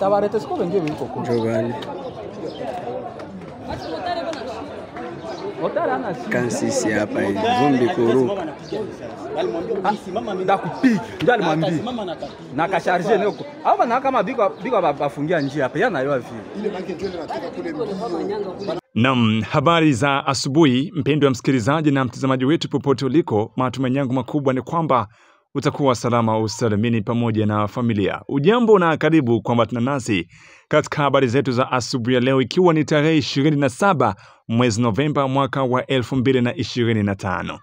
Batabarete siko bengi biko ko. Jovani. Otara na si. Kansisi hapa hivi. Vumbi kuruka. Ndakupiga. Ndali mwambi. Na kasharge niko. Hapa na kama biko bafungia njia hapa yana yo vile. Ile banki ndio inataka kule. Naam, habari za asubuhi mpendwa msikilizaji na mtazamaji wetu popote uliko. Matumaini yangu makubwa ni kwamba utakuwa salama usalimini pamoja na familia. Ujambo na karibu kuambatana nasi katika habari zetu za asubuhi ya leo, ikiwa ni tarehe 27 mwezi Novemba mwaka wa 2025.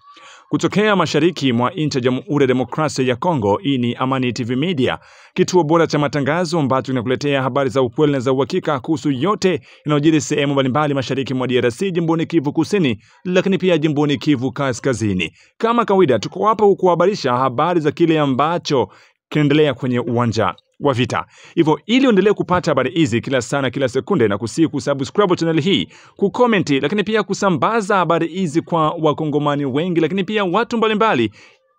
Kutokea mashariki mwa nchi ya Jamhuri ya Demokrasia ya Kongo, hii ni Amani TV Media, kituo bora cha matangazo ambacho kinakuletea habari za ukweli na za uhakika kuhusu yote yanayojiri sehemu mbalimbali mashariki mwa DRC, jimboni Kivu Kusini, lakini pia jimboni Kivu Kaskazini. Kama kawaida, tuko hapa kukuhabarisha habari za kile ambacho kinaendelea kwenye uwanja wa vita. Hivyo ili uendelee kupata habari hizi kila sana kila sekunde, na kusubscribe channel hii, kucomment, lakini pia kusambaza habari hizi kwa wakongomani wengi, lakini pia watu mbalimbali,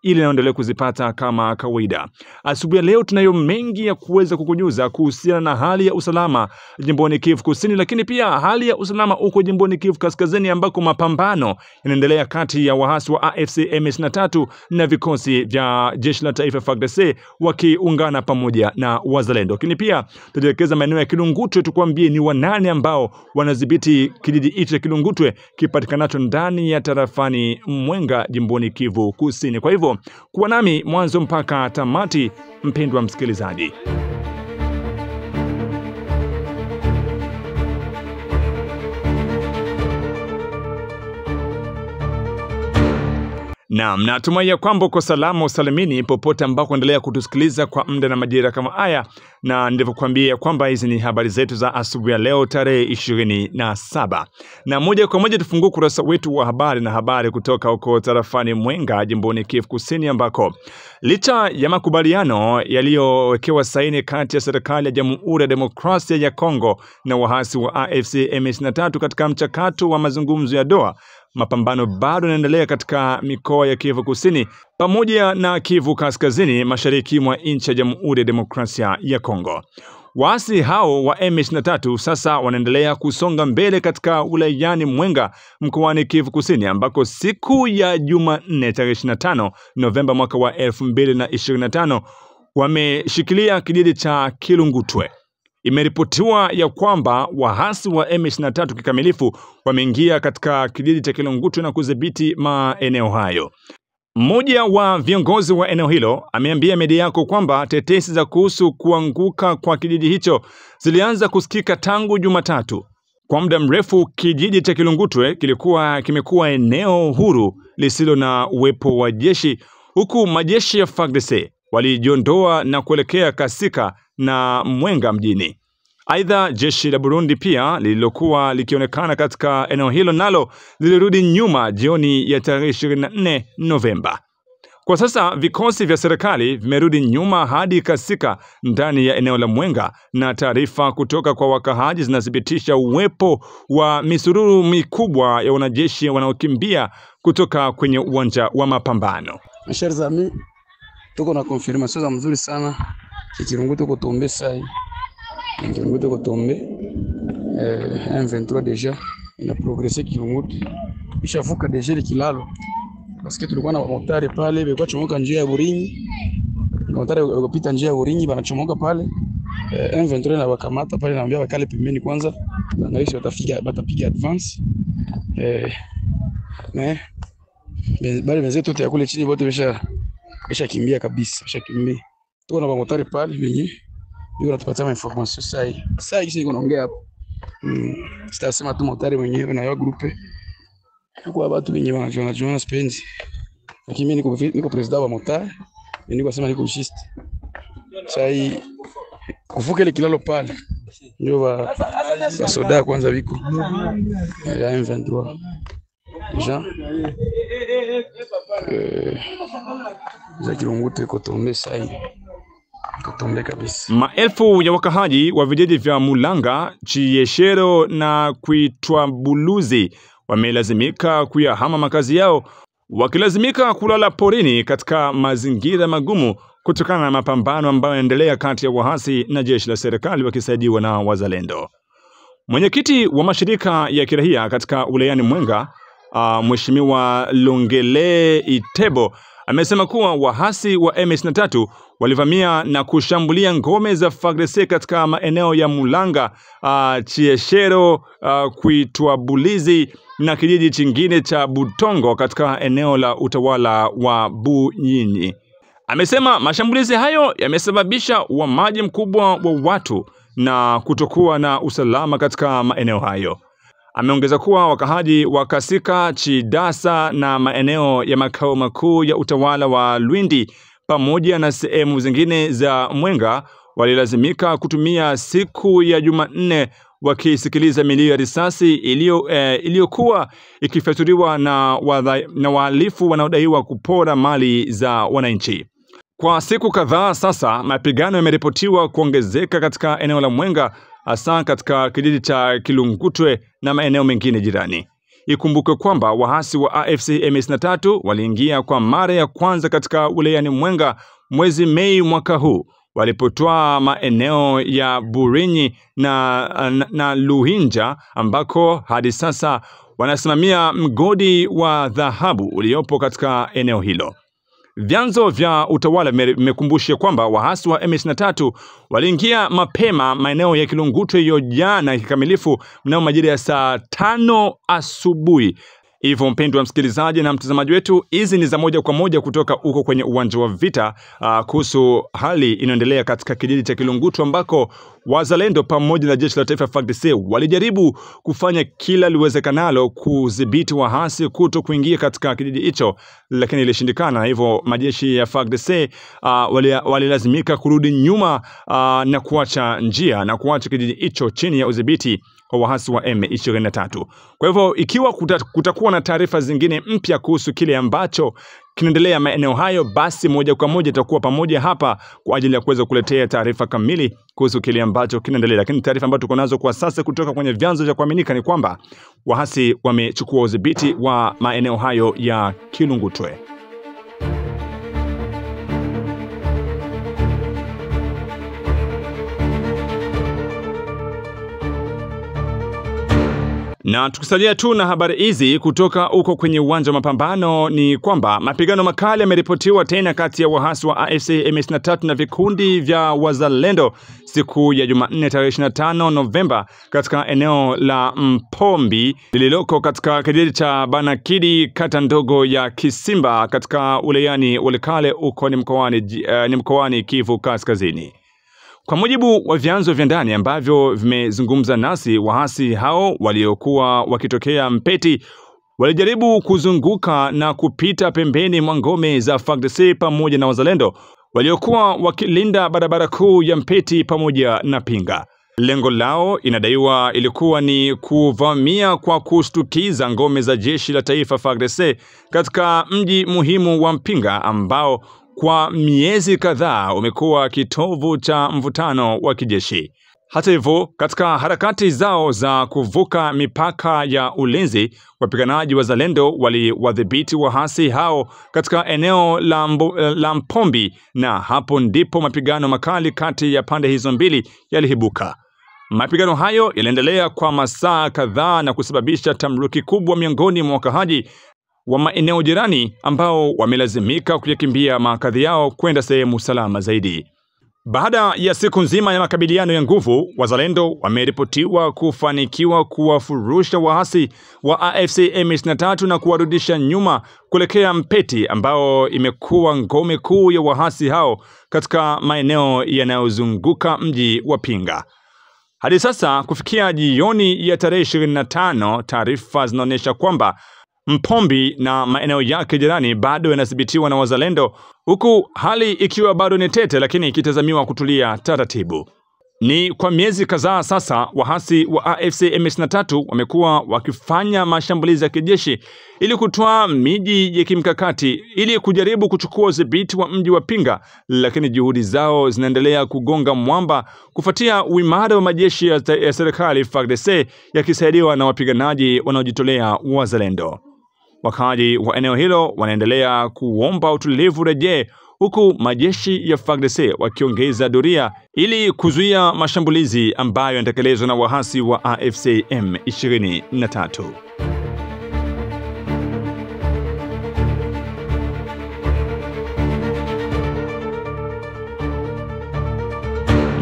ili naendelee kuzipata kama kawaida. Asubuhi ya leo tunayo mengi ya kuweza kukujuza kuhusiana na hali ya usalama jimboni Kivu Kusini, lakini pia hali ya usalama huko jimboni Kivu Kaskazini, ambako mapambano yanaendelea kati ya waasi wa AFC M23 na vikosi vya jeshi la taifa FARDC wakiungana pamoja na wazalendo. Lakini pia tujielekeza maeneo ya Kilungutwe, tukwambie ni wanani ambao wanadhibiti kijiji hicho cha Kilungutwe kipatikanacho ndani ya tarafani Mwenga jimboni Kivu Kusini. Kwa hivyo kuwa nami mwanzo mpaka tamati, mpendwa msikilizaji. Naam, natumai ya kwamba uko salama usalimini popote ambako endelea kutusikiliza kwa muda na majira kama haya, na ndivyokuambia kwamba hizi ni habari zetu za asubuhi ya leo tarehe 27. Na moja kwa moja tufungue kurasa wetu wa habari kutoka huko tarafani Mwenga jimboni Kivu Kusini, ambako licha ya makubaliano yaliyowekewa saini kati ya serikali ya Jamhuri ya Demokrasia ya Kongo na waasi wa AFC M23 katika mchakato wa mazungumzo ya Doha, mapambano bado yanaendelea katika mikoa ya Kivu Kusini pamoja na Kivu Kaskazini, mashariki mwa nchi ya Jamhuri ya Demokrasia ya Kongo. Waasi hao wa M23 sasa wanaendelea kusonga mbele katika wilayani Mwenga mkoani Kivu Kusini, ambako siku ya Jumanne tarehe 25 Novemba mwaka wa 2025 wameshikilia kijiji cha Kilungutwe. Imeripotiwa ya kwamba waasi wa M23 kikamilifu wameingia katika kijiji cha Kilungutwe na kudhibiti maeneo hayo. Mmoja wa viongozi wa eneo hilo ameambia media yako kwamba tetesi za kuhusu kuanguka kwa kijiji hicho zilianza kusikika tangu Jumatatu. Kwa muda mrefu kijiji cha Kilungutwe kimekuwa eneo huru lisilo na uwepo wa jeshi, huku majeshi ya FARDC walijiondoa na kuelekea Kasika na Mwenga mjini. Aidha, jeshi la Burundi pia lililokuwa likionekana katika eneo hilo nalo lilirudi nyuma jioni ya tarehe 24 Novemba. Kwa sasa vikosi vya serikali vimerudi nyuma hadi Kasika ndani ya eneo la Mwenga, na taarifa kutoka kwa wakahaji zinathibitisha uwepo wa misururu mikubwa ya wanajeshi wanaokimbia kutoka kwenye uwanja wa mapambano. Chers amis, tuko na confirmation za mzuri sana. Kilungutwe ko tombe sai. Kilungutwe ko tombe. M23 déjà ina progresser Kilungutwe. Bishavuka déjà le kilalo. Parce que tulikuwa na motari pale, beko chomoka njia ya Burinyi. Motari ukapita njia ya Burinyi banachomoka pale. M23 na wakamata pale, naambia wakale pembeni kwanza. Angalia batapiga advance. Bale wenzetu wote kule chini wote besha kimbia kabisa, besha kimbia. Tuko na motari pale wenyewe. Ndio natupatia information sasa hivi iko naongea hapo. Sitasema tu motari mwenyewe na yo grupe. Kwa watu wenyewe wanajiona spendi. Lakini mimi niko president wa motari, niko sema niko mshist. Sasa kuvuka ile kilalo pale ndio wa soda kwanza wiko ya M23 Jean za Kilungutwe kotombe sai kotombe kabisa. Maelfu ya wakahaji wa vijiji vya Mulanga, Chieshero na Kuitwa Buluzi wamelazimika kuyahama makazi yao, wakilazimika kulala porini katika mazingira magumu kutokana na mapambano ambayo yanaendelea kati ya waasi na jeshi la serikali wakisaidiwa na wazalendo. Mwenyekiti wa mashirika ya kiraia katika wilayani Mwenga, Mheshimiwa Lungele Itebo, amesema kuwa waasi wa M23 walivamia na kushambulia ngome za FARDC katika maeneo ya Mulanga, Chieshero, Kuitwabulizi na kijiji chingine cha Butongo katika eneo la utawala wa Bunyinyi. Amesema mashambulizi hayo yamesababisha uhamaji mkubwa wa watu na kutokuwa na usalama katika maeneo hayo. Ameongeza kuwa wakahaji wa Kasika, Chidasa na maeneo ya makao makuu ya utawala wa Lwindi pamoja na sehemu zingine za Mwenga walilazimika kutumia siku ya Jumanne wakisikiliza milio ya risasi iliyokuwa ikifyatuliwa na wahalifu wanaodaiwa kupora mali za wananchi. Kwa siku kadhaa sasa, mapigano yameripotiwa kuongezeka katika eneo la Mwenga, hasa katika kijiji cha Kilungutwe na maeneo mengine jirani. Ikumbuke kwamba waasi wa AFC M23 waliingia kwa mara ya kwanza katika wilayani Mwenga mwezi Mei mwaka huu, walipotoa maeneo ya Burinyi na Luhinja ambako hadi sasa wanasimamia mgodi wa dhahabu uliopo katika eneo hilo. Vyanzo vya utawala vimekumbusha kwamba waasi wa M23 waliingia mapema maeneo ya Kilungutwe hiyo jana kikamilifu mnamo majira ya saa 5 asubuhi. Hivyo mpendwa msikilizaji na mtazamaji wetu, hizi ni za moja kwa moja kutoka huko kwenye uwanja wa vita kuhusu hali inaendelea katika kijiji cha Kilungutwe ambako wazalendo pamoja na jeshi la taifa FARDC walijaribu kufanya kila liwezekanalo kudhibiti waasi kuto kuingia katika kijiji hicho, lakini ilishindikana. Hivyo majeshi ya FARDC walilazimika kurudi nyuma na kuacha njia na kuacha kijiji hicho chini ya udhibiti wa waasi wa M23. Kwa hivyo ikiwa kutakuwa na taarifa zingine mpya kuhusu kile ambacho kinaendelea maeneo hayo, basi moja kwa moja tutakuwa pamoja hapa kwa ajili ya kuweza kuletea taarifa kamili kuhusu kile ambacho kinaendelea. Lakini taarifa ambazo tuko nazo kwa sasa kutoka kwenye vyanzo vya kuaminika ni kwamba waasi wamechukua udhibiti wa maeneo hayo ya Kilungutwe. Na tukisalia tu na habari hizi kutoka huko kwenye uwanja wa mapambano ni kwamba mapigano makali yameripotiwa tena kati ya waasi wa AFC M23 na vikundi vya wazalendo siku ya Jumanne tarehe 25 Novemba katika eneo la Mpombi lililoko katika kijiji cha Banakidi, kata ndogo ya Kisimba katika wilayani Walikale huko ni mkoani Kivu Kaskazini. Kwa mujibu wa vyanzo vya ndani ambavyo vimezungumza nasi, waasi hao waliokuwa wakitokea Mpeti walijaribu kuzunguka na kupita pembeni mwa ngome za FARDC pamoja na wazalendo waliokuwa wakilinda barabara kuu ya Mpeti pamoja na Pinga. Lengo lao inadaiwa ilikuwa ni kuvamia kwa kushtukiza ngome za jeshi la taifa FARDC katika mji muhimu wa Mpinga ambao kwa miezi kadhaa umekuwa kitovu cha mvutano wa kijeshi. Hata hivyo, katika harakati zao za kuvuka mipaka ya ulinzi, wapiganaji wazalendo waliwadhibiti waasi hao katika eneo la Mpombi, na hapo ndipo mapigano makali kati ya pande hizo mbili yaliibuka. Mapigano hayo yaliendelea kwa masaa kadhaa na kusababisha tamruki kubwa miongoni mwa wakahaji wa maeneo jirani ambao wamelazimika kuyakimbia makazi yao kwenda sehemu salama zaidi. Baada ya siku nzima ya makabiliano ya nguvu, wazalendo wameripotiwa kufanikiwa kuwafurusha waasi wa AFC M23 na kuwarudisha nyuma kuelekea Mpeti ambao imekuwa ngome kuu ya waasi hao katika maeneo yanayozunguka mji wa Pinga. Hadi sasa kufikia jioni ya tarehe 25, taarifa zinaonyesha kwamba Mpombi na maeneo yake jirani bado yanadhibitiwa na wazalendo, huku hali ikiwa bado ni tete lakini ikitazamiwa kutulia taratibu. Ni kwa miezi kadhaa sasa waasi wa AFC M23 wamekuwa wakifanya mashambulizi ya kijeshi ili kutoa miji ya kimkakati ili kujaribu kuchukua udhibiti wa mji wa Pinga, lakini juhudi zao zinaendelea kugonga mwamba kufuatia uimara wa majeshi ya serikali FARDC yakisaidiwa na wapiganaji wanaojitolea wazalendo. Wakazi wa eneo hilo wanaendelea kuomba utulivu rejee, huku majeshi ya FARDC wakiongeza doria ili kuzuia mashambulizi ambayo yanatekelezwa na wahasi wa AFC M23.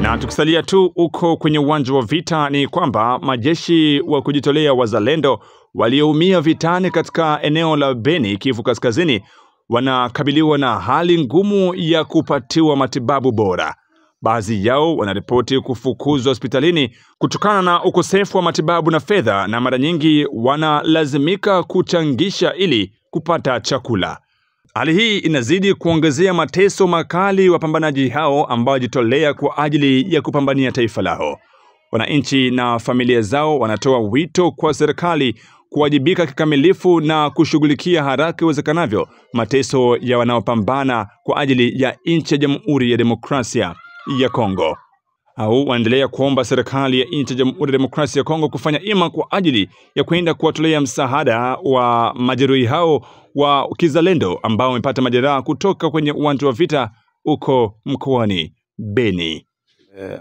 Na tukisalia tu uko kwenye uwanja wa vita, ni kwamba majeshi wa kujitolea wazalendo walioumia vitani katika eneo la Beni, Kivu Kaskazini, wanakabiliwa na hali ngumu ya kupatiwa matibabu bora. Baadhi yao wanaripoti kufukuzwa hospitalini kutokana na ukosefu wa matibabu na fedha, na mara nyingi wanalazimika kuchangisha ili kupata chakula. Hali hii inazidi kuongezea mateso makali wapambanaji hao ambao wajitolea kwa ajili ya kupambania taifa lao. Wananchi na familia zao wanatoa wito kwa serikali kuwajibika kikamilifu na kushughulikia haraka iwezekanavyo mateso ya wanaopambana kwa ajili ya nchi ya Jamhuri ya Demokrasia ya Kongo. Au waendelea kuomba serikali ya nchi ya Jamhuri ya Demokrasia ya Kongo kufanya ima kwa ajili ya kwenda kuwatolea msaada wa majeruhi hao wa kizalendo ambao wamepata majeraha kutoka kwenye uwanja wa vita uko mkoani Beni.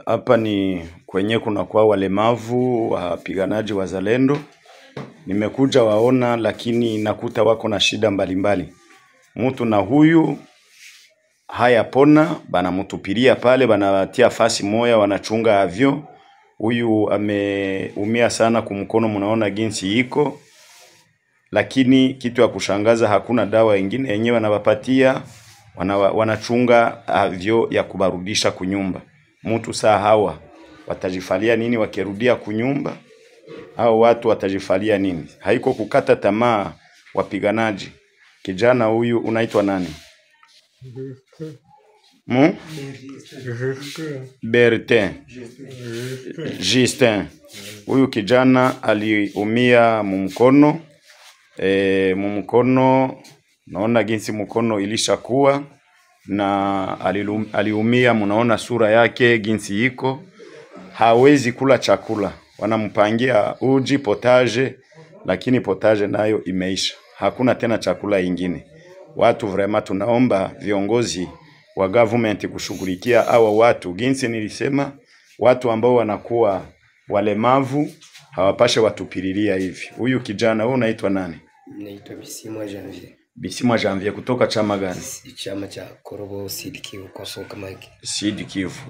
Hapa ni kwenye kuna kwa walemavu wapiganaji wazalendo. Nimekuja waona, lakini nakuta wako na shida mbalimbali. Mtu na huyu haya pona, bana mutupilia pale, bana tia fasi moya, wanachunga avyo. Huyu ameumia sana kumkono, mnaona jinsi iko. Lakini kitu ya kushangaza, hakuna dawa nyingine yenyewe wanawapatia, wanachunga avyo ya kubarudisha kunyumba. Mtu saa hawa watajifalia nini wakirudia kunyumba? Hao watu watajifalia nini? Haiko kukata tamaa wapiganaji. Kijana huyu unaitwa nani? Bertin. Justin. Huyu kijana aliumia mumkono. Mumkono, naona jinsi mkono ilishakuwa, na aliumia, mnaona sura yake jinsi iko. Hawezi kula chakula. Wanampangia uji potage, lakini potage nayo imeisha. Hakuna tena chakula ingine. Watu vraiment tunaomba viongozi wa government kushughulikia hawa watu. Jinsi nilisema, watu ambao wanakuwa walemavu hawapashe watupililia hivi. Huyu kijana wewe unaitwa nani? Naitwa Bisimwa Janvier. Bisimwa Janvier, kutoka chama gani? Chama cha Korobo Sud Kivu kwa soka mike. Sud Kivu.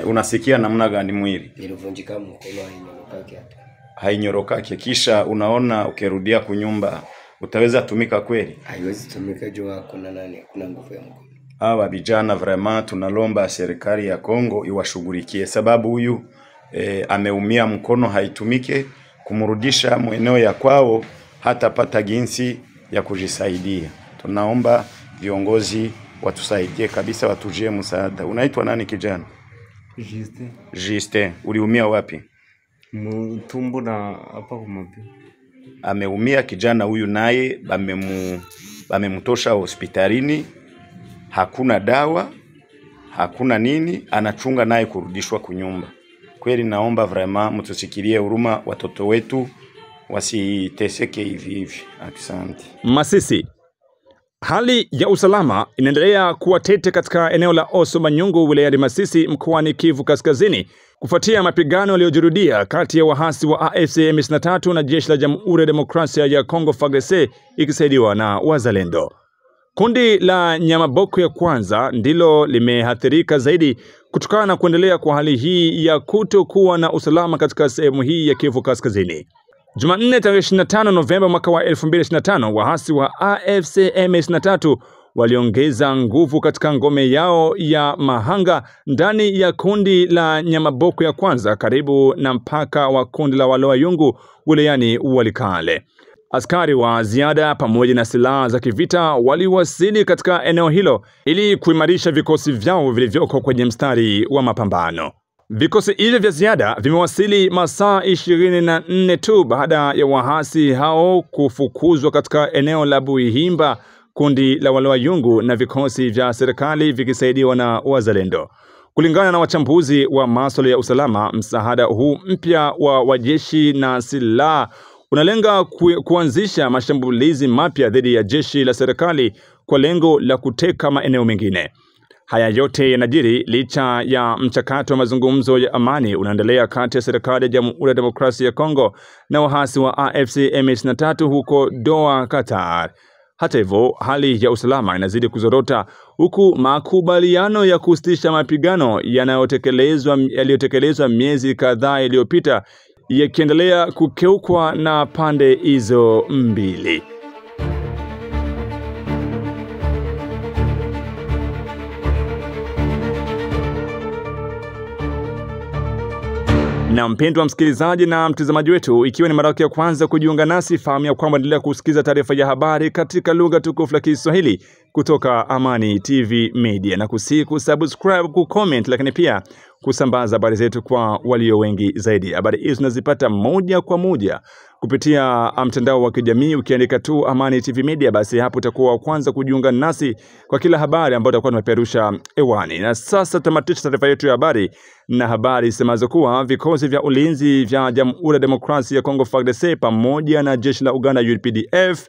Unasikia namna gani mwili? Nilivunjika mkono, hainyorokake hata. Hainyorokake, kisha unaona ukirudia kunyumba utaweza tumika kweli? Haiwezi tumika jua kuna nani, kuna nguvu ya mkono. Hawa vijana vraiment tunalomba serikali ya Kongo iwashughulikie, sababu huyu ameumia mkono, haitumike, kumrudisha mweneo ya kwao hata pata jinsi ya kujisaidia. Tunaomba viongozi watusaidie kabisa, watujie msaada. Unaitwa nani kijana? Justin. Justin, uliumia wapi? Mtumbo na hapa kumapi. Ameumia kijana huyu, naye bamemtosha hospitalini. Hakuna dawa, hakuna nini, anachunga naye kurudishwa kunyumba. Kweli naomba vraiment mtusikilie huruma, watoto wetu wasiteseke hivi hivi. Asante. Masisi. Hali ya usalama inaendelea kuwa tete katika eneo la Oso Manyungu wilayani Masisi mkoani Kivu Kaskazini kufuatia mapigano yaliyojirudia kati ya wahasi wa AFC M23 na jeshi la Jamhuri ya Demokrasia ya Kongo FARDC ikisaidiwa na wazalendo. Kundi la Nyamaboko ya kwanza ndilo limeathirika zaidi kutokana na kuendelea kwa hali hii ya kutokuwa na usalama katika sehemu hii ya Kivu Kaskazini. Jumanne tarehe 25 Novemba mwaka wa 2025, wahasi wa AFC M23 waliongeza nguvu katika ngome yao ya Mahanga ndani ya kundi la Nyamaboko ya kwanza karibu na mpaka wa kundi la Waloa-Yungu wilayani Walikale. Askari wa ziada pamoja na silaha za kivita waliwasili katika eneo hilo ili kuimarisha vikosi vyao vilivyoko kwenye mstari wa mapambano. Vikosi hivyo vya ziada vimewasili masaa 24 tu baada ya wahasi hao kufukuzwa katika eneo la Buihimba, kundi la Waloa-Yungu na vikosi vya serikali vikisaidiwa na wazalendo. Kulingana na wachambuzi wa masuala ya usalama, msaada huu mpya wa wajeshi na silaha unalenga kuanzisha mashambulizi mapya dhidi ya jeshi la serikali kwa lengo la kuteka maeneo mengine. Haya yote yanajiri licha ya mchakato wa mazungumzo ya amani unaendelea kati ya serikali ya Jamhuri ya Demokrasia ya Kongo na waasi wa AFC M23 huko Doha, Qatar. Hata hivyo, hali ya usalama inazidi kuzorota huku makubaliano ya kusitisha mapigano yaliyotekelezwa miezi kadhaa iliyopita yakiendelea kukeukwa na pande hizo mbili. Na mpendwa msikilizaji na mtazamaji wetu, ikiwa ni mara yako ya kwanza kujiunga nasi, fahamu ya kwamba endelea kusikiza taarifa ya habari katika lugha tukufu la Kiswahili kutoka Amani TV Media, na kusubscribe, kucomment, lakini pia kusambaza habari zetu kwa walio wengi zaidi. Habari hizi tunazipata moja kwa moja kupitia mtandao wa kijamii. Ukiandika tu Amani TV Media, basi hapo utakuwa wa kwanza kujiunga nasi kwa kila habari ambayo tutakuwa tunapeperusha hewani. Na sasa tamatisha taarifa yetu ya habari na habari semazo kuwa vikosi vya ulinzi vya Jamhuri ya Demokrasia ya Kongo FARDC pamoja na jeshi la Uganda UPDF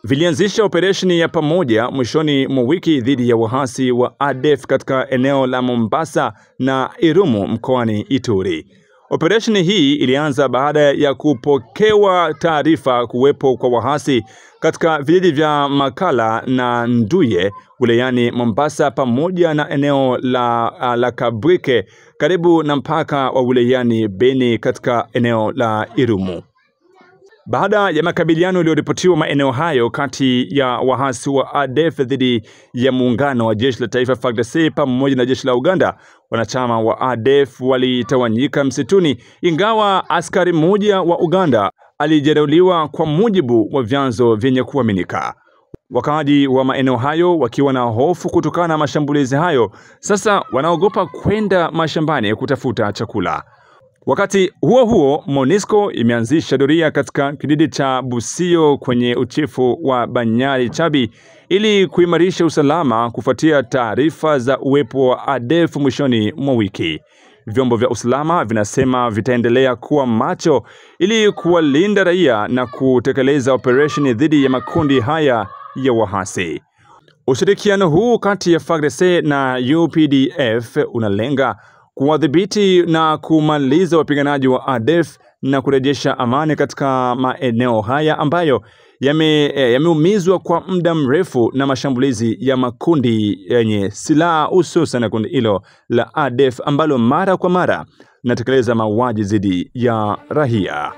vilianzisha operesheni ya pamoja mwishoni mwa wiki dhidi ya waasi wa ADF katika eneo la Mombasa na Irumu mkoani Ituri. Operesheni hii ilianza baada ya kupokewa taarifa kuwepo kwa waasi katika vijiji vya Makala na Nduye wilayani Mombasa pamoja na eneo la Kabwike karibu na mpaka wa wilayani Beni katika eneo la Irumu. Baada ya makabiliano yaliyoripotiwa maeneo hayo kati ya waasi wa ADF dhidi ya muungano wa jeshi la taifa FARDC pamoja na jeshi la Uganda, wanachama wa ADF walitawanyika msituni, ingawa askari mmoja wa Uganda alijeruhiwa kwa mujibu wa vyanzo vyenye kuaminika. Wakaaji wa maeneo hayo wakiwa na hofu kutokana na mashambulizi hayo, sasa wanaogopa kwenda mashambani kutafuta chakula. Wakati huo huo, MONUSCO imeanzisha doria katika kijiji cha Busio kwenye uchifu wa Banyari Chabi ili kuimarisha usalama kufuatia taarifa za uwepo wa ADF mwishoni mwa wiki. Vyombo vya usalama vinasema vitaendelea kuwa macho ili kuwalinda raia na kutekeleza operesheni dhidi ya makundi haya ya waasi. Ushirikiano huu kati ya FARDC na UPDF unalenga kuwadhibiti na kumaliza wapiganaji wa ADF na kurejesha amani katika maeneo haya ambayo yameumizwa kwa muda mrefu na mashambulizi ya makundi yenye silaha, hususan kundi hilo la ADF ambalo mara kwa mara linatekeleza mauaji dhidi ya raia.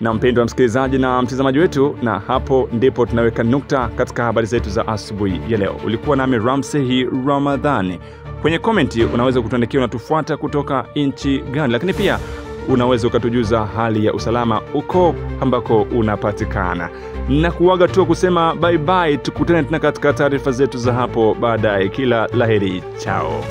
Na mpendwa msikilizaji na mtazamaji wetu, na hapo ndipo tunaweka nukta katika habari zetu za asubuhi ya leo. Ulikuwa nami Ramsey Ramadhani. Kwenye komenti unaweza kutuandikia unatufuata kutoka nchi gani, lakini pia unaweza ukatujuza hali ya usalama uko ambako unapatikana. Na kuaga tu kusema bye bye, tukutane tena katika taarifa zetu za hapo baadaye. Kila laheri, chao.